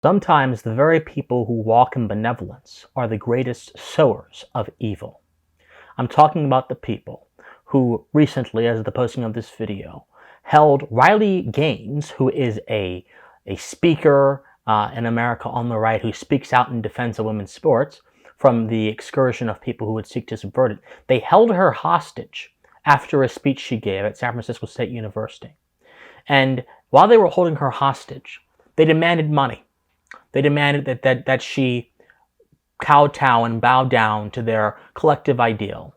Sometimes the very people who walk in benevolence are the greatest sowers of evil. I'm talking about the people who recently, as of the posting of this video, held Riley Gaines, who is a speaker in America on the right who speaks out in defense of women's sports from the excursion of people who would seek to subvert it. They held her hostage after a speech she gave at San Francisco State University. And while they were holding her hostage, they demanded money. They demanded that she kowtow and bow down to their collective ideal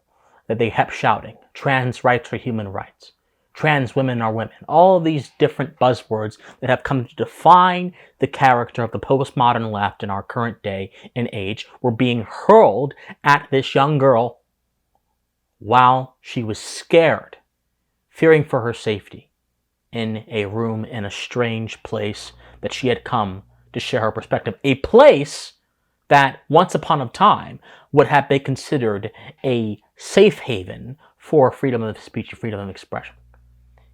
that they kept shouting. Trans rights are human rights. Trans women are women. All of these different buzzwords that have come to define the character of the postmodern left in our current day and age were being hurled at this young girl while she was scared, fearing for her safety, in a room in a strange place that she had come to share her perspective. A place that once upon a time would have been considered a safe haven for freedom of speech and freedom of expression.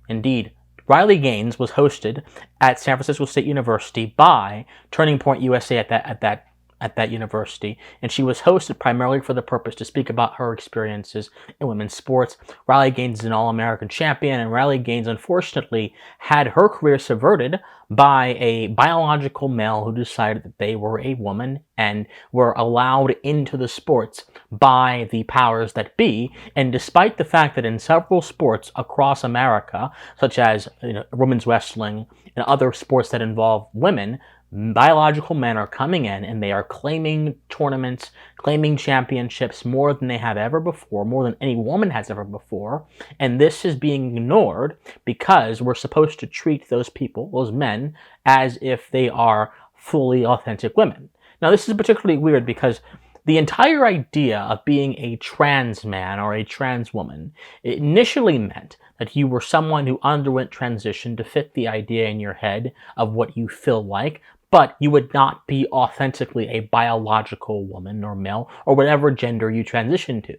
Indeed, Riley Gaines was hosted at San Francisco State University by Turning Point USA at that university, and she was hosted primarily for the purpose to speak about her experiences in women's sports. Riley Gaines is an All-American champion, and Riley Gaines unfortunately had her career subverted by a biological male who decided that they were a woman and were allowed into the sports by the powers that be. And despite the fact that in several sports across America, such as women's wrestling and other sports that involve women, biological men are coming in and they are claiming tournaments, claiming championships more than they have ever before, more than any woman has ever before. And this is being ignored because we're supposed to treat those people, those men, as if they are fully authentic women. Now, this is particularly weird because the entire idea of being a trans man or a trans woman initially meant that you were someone who underwent transition to fit the idea in your head of what you feel like, but you would not be authentically a biological woman or male or whatever gender you transition to.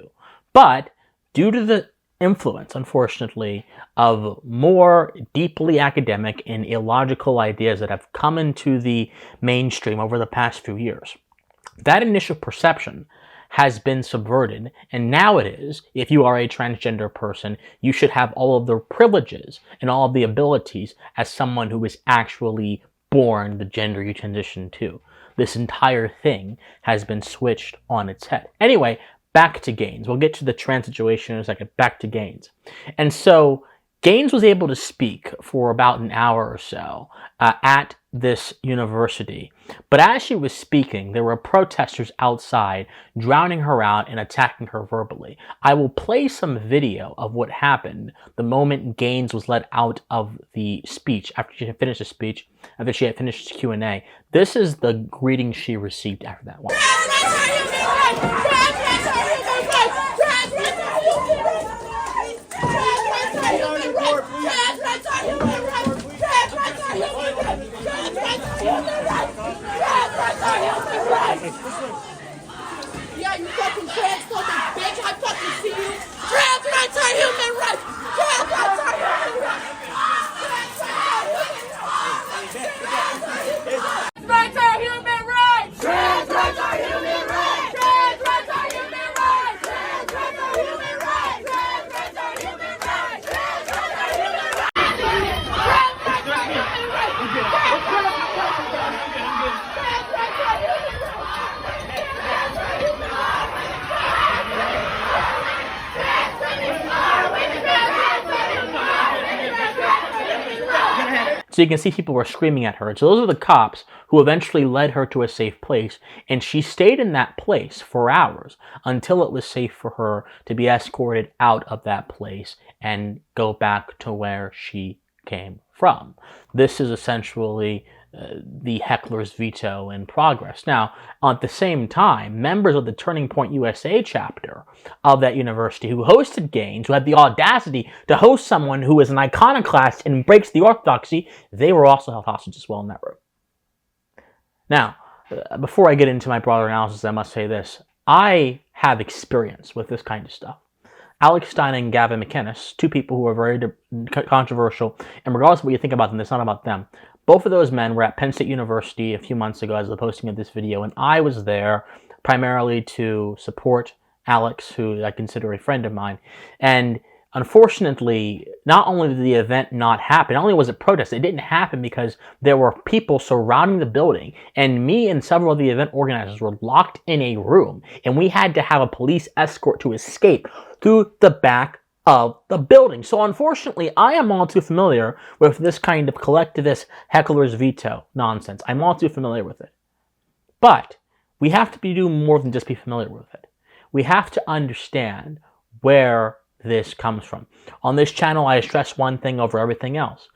But due to the influence, unfortunately, of more deeply academic and illogical ideas that have come into the mainstream over the past few years, that initial perception has been subverted, and now it is, if you are a transgender person, you should have all of the privileges and all of the abilities as someone who is actually born the gender you transition to. This entire thing has been switched on its head. Anyway, back to Gaines. We'll get to the trans situation in a second. Back to Gaines. And so Gaines was able to speak for about an hour or so at this university. But as she was speaking, there were protesters outside drowning her out and attacking her verbally. I will play some video of what happened the moment Gaines was let out of the speech, after she had finished the speech, after she had finished Q&A. This is the greeting she received after that one. Yeah, you fucking transphobic bitch! I fucking see you! Trans rights are human rights! Trans rights are human rights! Trans rights are human rights! Trans rights are human rights! Trans rights are human rights! Trans rights are human rights! Trans rights are human rights! Trans rights are human rights! Trans rights are human rights! So you can see people were screaming at her. And so those are the cops who eventually led her to a safe place. And she stayed in that place for hours until it was safe for her to be escorted out of that place and go back to where she came from. This is essentially the heckler's veto in progress. Now, at the same time, members of the Turning Point USA chapter of that university who hosted Gaines, who had the audacity to host someone who is an iconoclast and breaks the orthodoxy, they were also held hostage as well in that room. Now, before I get into my broader analysis, I must say this. I have experience with this kind of stuff. Alex Stein and Gavin McInnes, two people who are very controversial, and regardless of what you think about them, it's not about them. Both of those men were at Penn State University a few months ago as of the posting of this video, and I was there primarily to support Alex, who I consider a friend of mine. And unfortunately, not only did the event not happen, not only was it protest, it didn't happen because there were people surrounding the building, and me and several of the event organizers were locked in a room, and we had to have a police escort to escape through the back of the building. So unfortunately, I am all too familiar with this kind of collectivist heckler's veto nonsense. I'm all too familiar with it. But we have to do more than just be familiar with it. We have to understand where this comes from. On this channel, I stress one thing over everything else.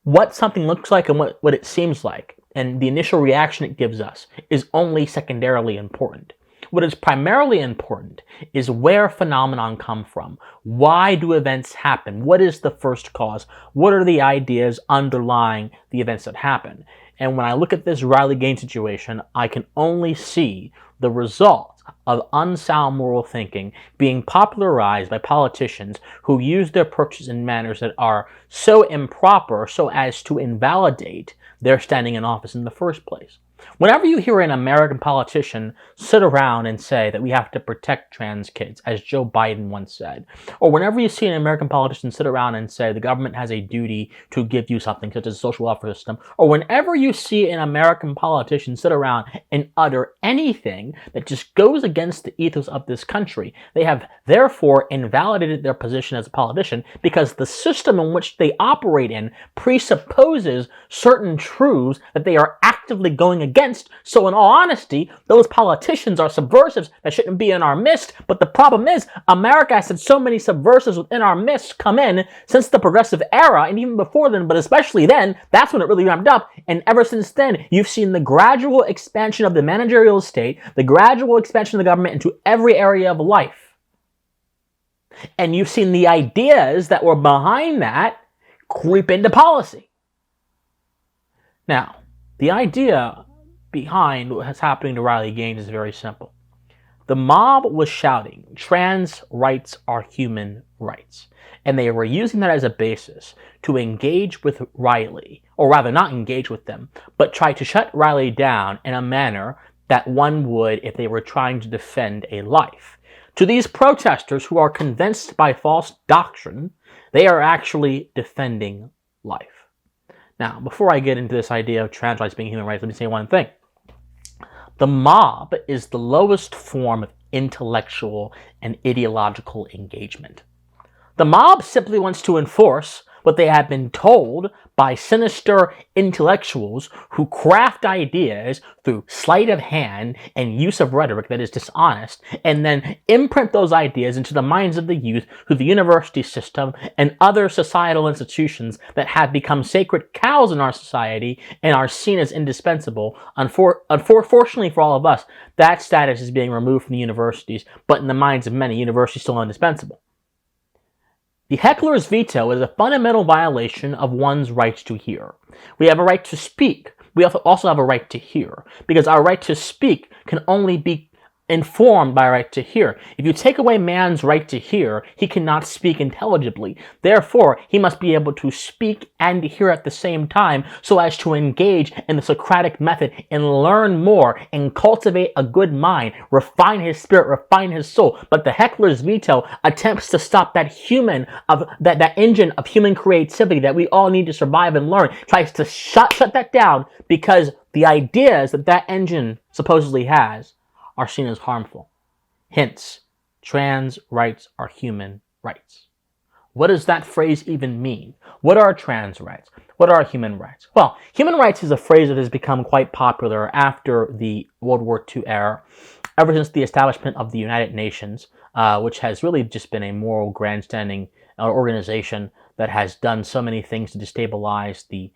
What something looks like and what it seems like, and the initial reaction it gives us, is only secondarily important. What is primarily important is where phenomenon come from. Why do events happen? What is the first cause? What are the ideas underlying the events that happen? And when I look at this Riley Gaines situation, I can only see the result of unsound moral thinking being popularized by politicians who use their approaches in manners that are so improper so as to invalidate their standing in office in the first place. Whenever you hear an American politician sit around and say that we have to protect trans kids, as Joe Biden once said, or whenever you see an American politician sit around and say the government has a duty to give you something, such as a social welfare system, or whenever you see an American politician sit around and utter anything that just goes against the ethos of this country, they have therefore invalidated their position as a politician because the system in which they operate in presupposes certain truths that they are actively going against. So in all honesty, those politicians are subversives that shouldn't be in our midst. But the problem is, America has had so many subversives within our midst come in since the progressive era, and even before then, but especially then, that's when it really ramped up. And ever since then, you've seen the gradual expansion of the managerial state, the gradual expansion of the government into every area of life. And you've seen the ideas that were behind that creep into policy. Now, the idea behind what's happening to Riley Gaines is very simple. The mob was shouting, trans rights are human rights. And they were using that as a basis to engage with Riley, or rather not engage with them, but try to shut Riley down in a manner that one would if they were trying to defend a life. To these protesters who are convinced by false doctrine, they are actually defending life. Now, before I get into this idea of trans rights being human rights, let me say one thing. The mob is the lowest form of intellectual and ideological engagement. The mob simply wants to enforce what they have been told by sinister intellectuals who craft ideas through sleight of hand and use of rhetoric that is dishonest, and then imprint those ideas into the minds of the youth through the university system and other societal institutions that have become sacred cows in our society and are seen as indispensable. Unfortunately for all of us, that status is being removed from the universities, but in the minds of many, universities still indispensable. The heckler's veto is a fundamental violation of one's right to hear. We have a right to speak. We also have a right to hear, because our right to speak can only be informed by our right to hear. If you take away man's right to hear, he cannot speak intelligibly. Therefore, he must be able to speak and hear at the same time so as to engage in the Socratic method and learn more and cultivate a good mind, refine his spirit, refine his soul. But the heckler's veto attempts to stop that that engine of human creativity that we all need to survive and learn, tries to shut that down because the ideas that engine supposedly has are seen as harmful. Hence, trans rights are human rights. What does that phrase even mean? What are trans rights? What are human rights? Well, human rights is a phrase that has become quite popular after the World War II era, ever since the establishment of the United Nations, which has really just been a moral grandstanding organization that has done so many things to destabilize the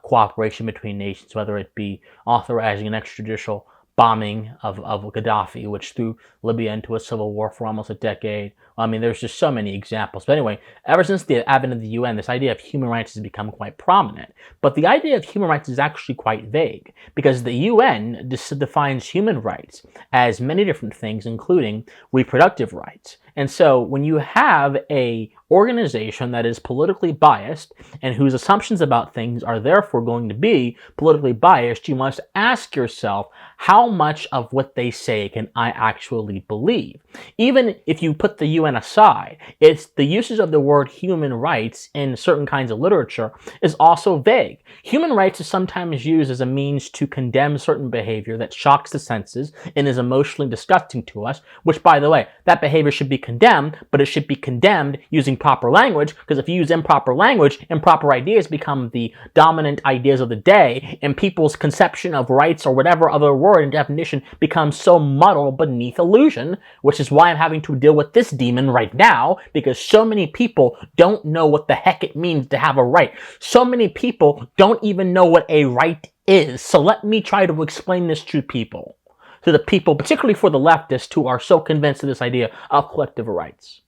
cooperation between nations, whether it be authorizing an extrajudicial bombing of Gaddafi, which threw Libya into a civil war for almost a decade. I mean, there's just so many examples. But anyway, ever since the advent of the UN, this idea of human rights has become quite prominent. But the idea of human rights is actually quite vague, because the UN defines human rights as many different things, including reproductive rights. And so when you have a organization that is politically biased and whose assumptions about things are therefore going to be politically biased, you must ask yourself, how much of what they say can I actually believe? Even if you put the UN aside, it's the usage of the word human rights in certain kinds of literature is also vague. Human rights is sometimes used as a means to condemn certain behavior that shocks the senses and is emotionally disgusting to us, which, by the way, that behavior should be condemned, but it should be condemned using proper language, because if you use improper language, improper ideas become the dominant ideas of the day, and people's conception of rights or whatever other word and definition becomes so muddled beneath illusion, which is why I'm having to deal with this demon right now, because so many people don't know what the heck it means to have a right. So many people don't even know what a right is. So let me try to explain this to people. To the people, particularly for the leftists who are so convinced of this idea of collective rights.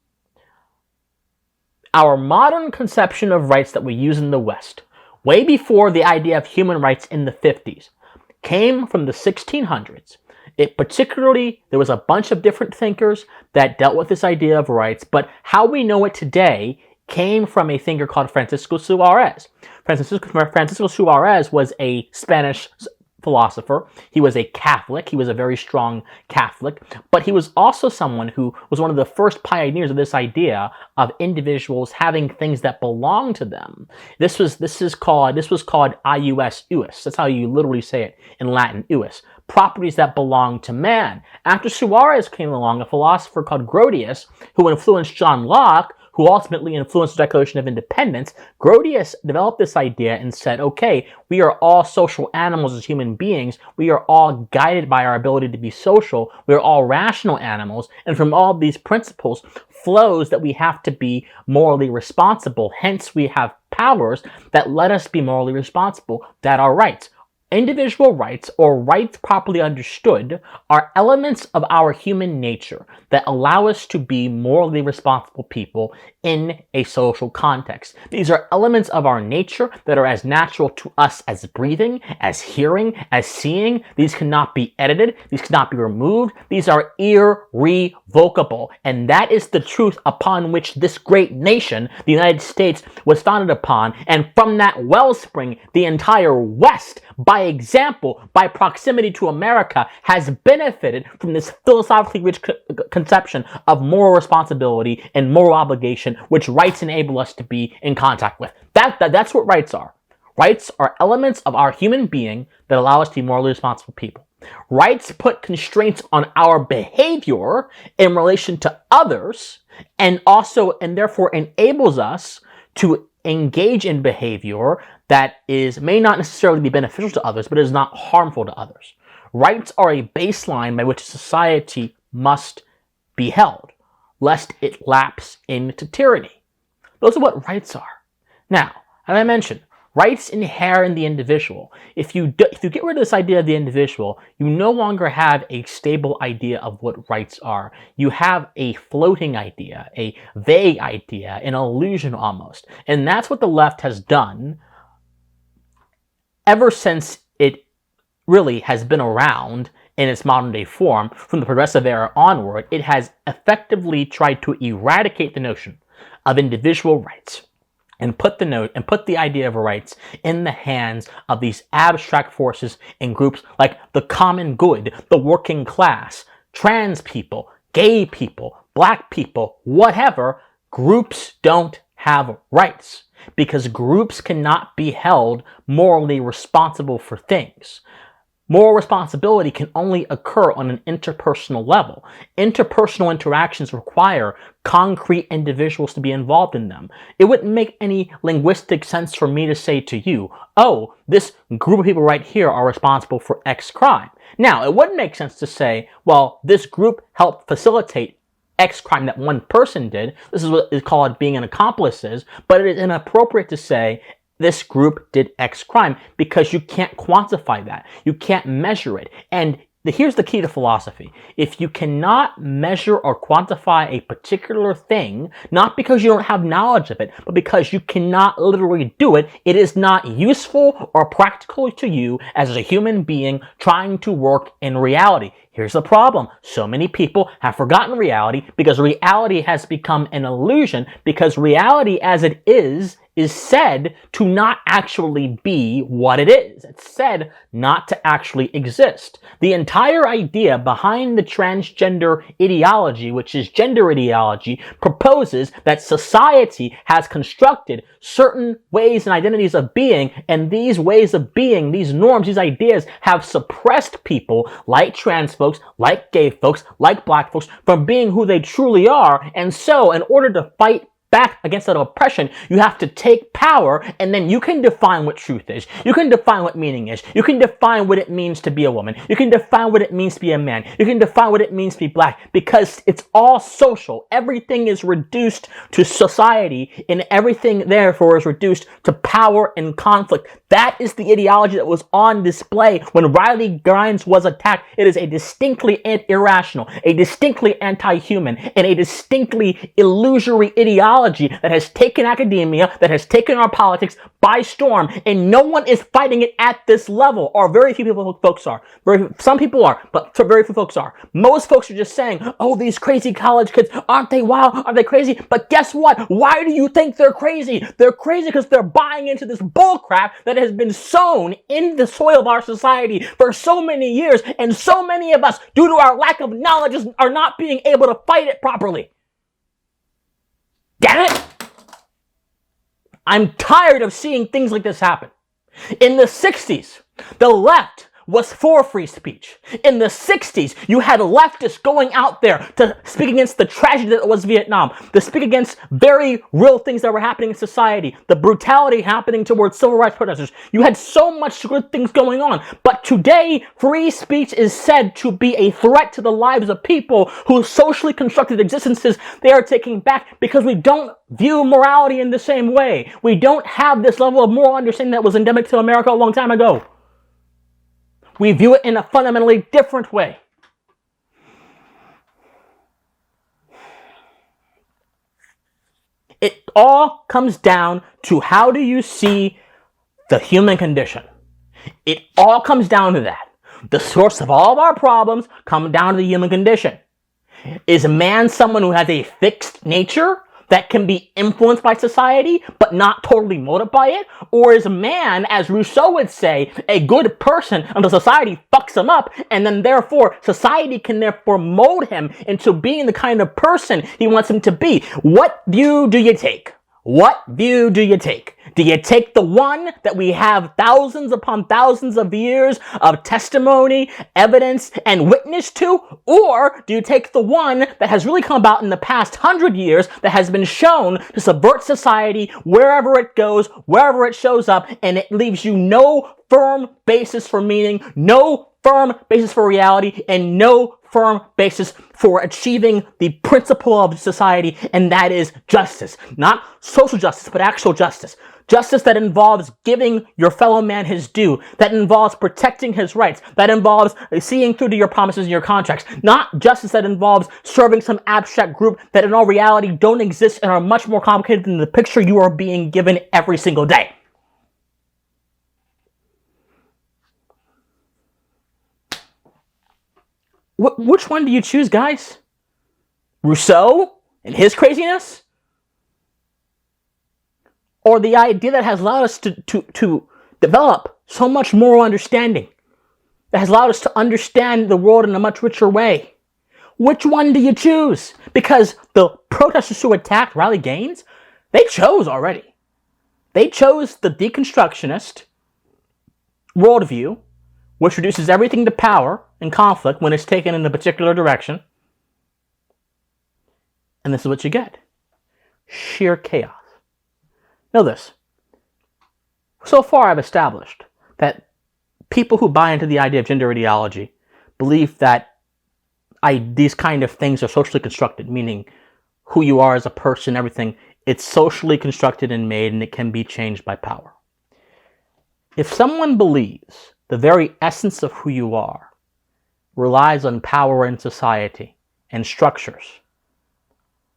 Our modern conception of rights that we use in the West, way before the idea of human rights in the 50s, came from the 1600s. There was a bunch of different thinkers that dealt with this idea of rights, but how we know it today came from a thinker called Francisco Suarez. Francisco Suarez was a Spanish philosopher. He was a Catholic. He was a very strong Catholic, but he was also someone who was one of the first pioneers of this idea of individuals having things that belong to them. This was called ius uis. That's how you literally say it in Latin, uis. Properties that belong to man. After Suarez came along, a philosopher called Grotius, who influenced John Locke, who ultimately influenced the Declaration of Independence, Grotius developed this idea and said, okay, we are all social animals as human beings. We are all guided by our ability to be social. We are all rational animals. And from all these principles flows that we have to be morally responsible. Hence, we have powers that let us be morally responsible, that are rights. Individual rights, or rights properly understood, are elements of our human nature that allow us to be morally responsible people in a social context. These are elements of our nature that are as natural to us as breathing, as hearing, as seeing. These cannot be edited. These cannot be removed. These are irrevocable. And that is the truth upon which this great nation, the United States, was founded upon. And from that wellspring, the entire West, by example, by proximity to America, has benefited from this philosophically rich conception of moral responsibility and moral obligation, which rights enable us to be in contact with. That's what rights are. Rights are elements of our human being that allow us to be morally responsible people. Rights put constraints on our behavior in relation to others, and therefore enables us to engage in behavior that may not necessarily be beneficial to others, but is not harmful to others. Rights are a baseline by which society must be held, lest it lapse into tyranny. Those are what rights are. Now, as I mentioned, rights inhere in the individual. If you get rid of this idea of the individual, you no longer have a stable idea of what rights are. You have a floating idea, a vague idea, an illusion almost. And that's what the left has done ever since it really has been around in its modern day form. From the progressive era onward, it has effectively tried to eradicate the notion of individual rights and put the idea of rights in the hands of these abstract forces in groups like the common good, the working class, trans people, gay people, black people, whatever. Groups don't have rights because groups cannot be held morally responsible for things. Moral responsibility can only occur on an interpersonal level. Interpersonal interactions require concrete individuals to be involved in them. It wouldn't make any linguistic sense for me to say to you, oh, this group of people right here are responsible for X crime. Now, it wouldn't make sense to say, well, this group helped facilitate X crime that one person did. This is what is called being an accomplices, but it is inappropriate to say this group did X crime because you can't quantify that. You can't measure it. And here's the key to philosophy. If you cannot measure or quantify a particular thing, not because you don't have knowledge of it, but because you cannot literally do it, it is not useful or practical to you as a human being trying to work in reality. Here's the problem. So many people have forgotten reality because reality has become an illusion, because reality as it is said to not actually be what it is. It's said not to actually exist. The entire idea behind the transgender ideology, which is gender ideology, proposes that society has constructed certain ways and identities of being, and these ways of being, these norms, these ideas have suppressed people like trans folks, like gay folks, like black folks from being who they truly are. And so in order to fight back against that oppression, you have to take power, and then you can define what truth is. You can define what meaning is. You can define what it means to be a woman. You can define what it means to be a man. You can define what it means to be black, because it's all social. Everything is reduced to society, and everything therefore is reduced to power and conflict. That is the ideology that was on display when Riley Grimes was attacked. It is a distinctly irrational, a distinctly anti-human, and a distinctly illusory ideology that has taken academia, that has taken our politics by storm, and no one is fighting it at this level, or very few folks are. Some people are, but very few folks are. Most folks are just saying, oh, these crazy college kids, aren't they wild? Are they crazy? But guess what? Why do you think they're crazy? They're crazy because they're buying into this bullcrap that has been sown in the soil of our society for so many years, and so many of us, due to our lack of knowledge, are not being able to fight it properly. Damn it! I'm tired of seeing things like this happen. In the 60s, the left was for free speech. In the 60s, you had leftists going out there to speak against the tragedy that was Vietnam, to speak against very real things that were happening in society, the brutality happening towards civil rights protesters. You had so much good things going on. But today, free speech is said to be a threat to the lives of people whose socially constructed existences they are taking back, because we don't view morality in the same way. We don't have this level of moral understanding that was endemic to America a long time ago. We view it in a fundamentally different way. It all comes down to, how do you see the human condition? It all comes down to that. The source of all of our problems come down to the human condition. Is man someone who has a fixed nature that can be influenced by society, but not totally molded by it? Or is man, as Rousseau would say, a good person until society fucks him up, and then therefore society can therefore mold him into being the kind of person he wants him to be? What view do you take? What view do you take? Do you take the one that we have thousands upon thousands of years of testimony, evidence, and witness to? Or do you take the one that has really come about in the past 100 years, that has been shown to subvert society wherever it goes, wherever it shows up, and it leaves you no firm basis for meaning, no firm basis for reality, and no firm basis for achieving the principle of society, and that is justice. Not social justice, but actual justice. Justice that involves giving your fellow man his due, that involves protecting his rights, that involves seeing through to your promises and your contracts. Not justice that involves serving some abstract group that in all reality don't exist and are much more complicated than the picture you are being given every single day. Which one do you choose, guys? Rousseau and his craziness? Or the idea that has allowed us to develop so much moral understanding, that has allowed us to understand the world in a much richer way? Which one do you choose? Because the protesters who attacked Riley Gaines, they chose already. They chose the deconstructionist worldview, which reduces everything to power and conflict when it's taken in a particular direction. And this is what you get. Sheer chaos. Know this. So far I've established that people who buy into the idea of gender ideology believe that these kind of things are socially constructed, meaning who you are as a person, everything, it's socially constructed and made, and it can be changed by power. If someone believes the very essence of who you are relies on power in society and structures,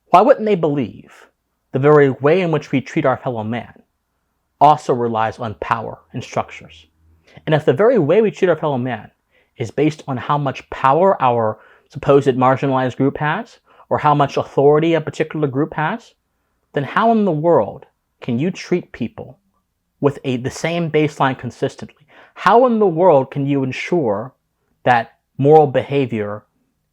why wouldn't they believe the very way in which we treat our fellow man also relies on power and structures? And if the very way we treat our fellow man is based on how much power our supposed marginalized group has, or how much authority a particular group has, then how in the world can you treat people with the same baseline consistently? How in the world can you ensure that moral behavior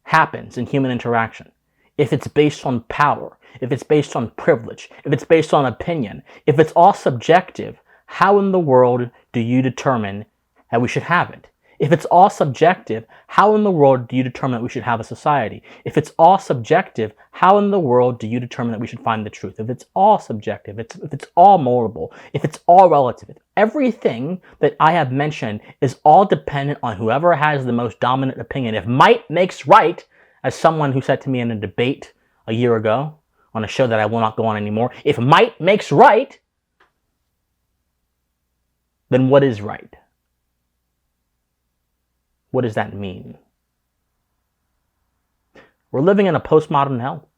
happens in human interaction if it's based on power, if it's based on privilege, if it's based on opinion, if it's all subjective? How in the world do you determine that we should have it? If it's all subjective, how in the world do you determine that we should have a society? If it's all subjective, how in the world do you determine that we should find the truth? If it's all subjective, if it's all moldable, if it's all relative, if everything that I have mentioned is all dependent on whoever has the most dominant opinion. If might makes right, as someone who said to me in a debate a year ago on a show that I will not go on anymore, if might makes right, then what is right? What does that mean? We're living in a postmodern hell.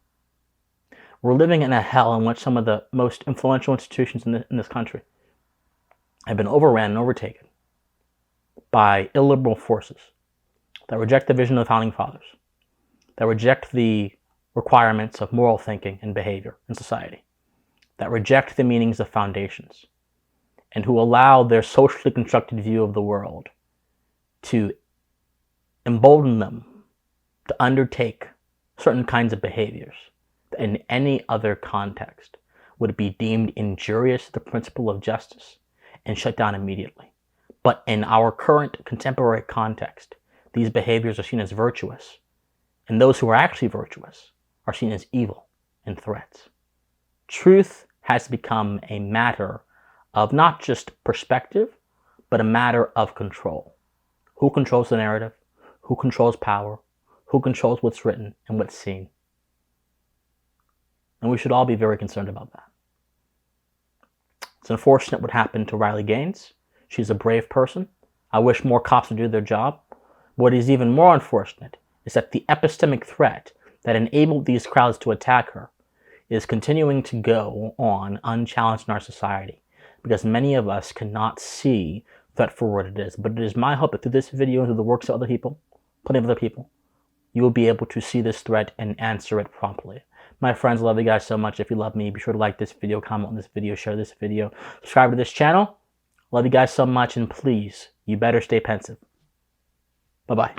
We're living in a hell in which some of the most influential institutions in this country have been overran and overtaken by illiberal forces that reject the vision of the Founding Fathers, that reject the requirements of moral thinking and behavior in society, that reject the meanings of foundations, and who allow their socially constructed view of the world to embolden them to undertake certain kinds of behaviors that in any other context would be deemed injurious to the principle of justice and shut down immediately. But in our current contemporary context, these behaviors are seen as virtuous, and those who are actually virtuous are seen as evil and threats. Truth has become a matter of not just perspective, but a matter of control. Who controls the narrative? Who controls power? Who controls what's written and what's seen? And we should all be very concerned about that. It's unfortunate what happened to Riley Gaines. She's a brave person. I wish more cops would do their job. What is even more unfortunate is that the epistemic threat that enabled these crowds to attack her is continuing to go on unchallenged in our society, because many of us cannot see that for what it is. But it is my hope that through this video and through the works of other people, plenty of other people, you will be able to see this threat and answer it promptly. My friends, I love you guys so much. If you love me, be sure to like this video, comment on this video, share this video, subscribe to this channel. Love you guys so much, and please, you better stay pensive. Bye-bye.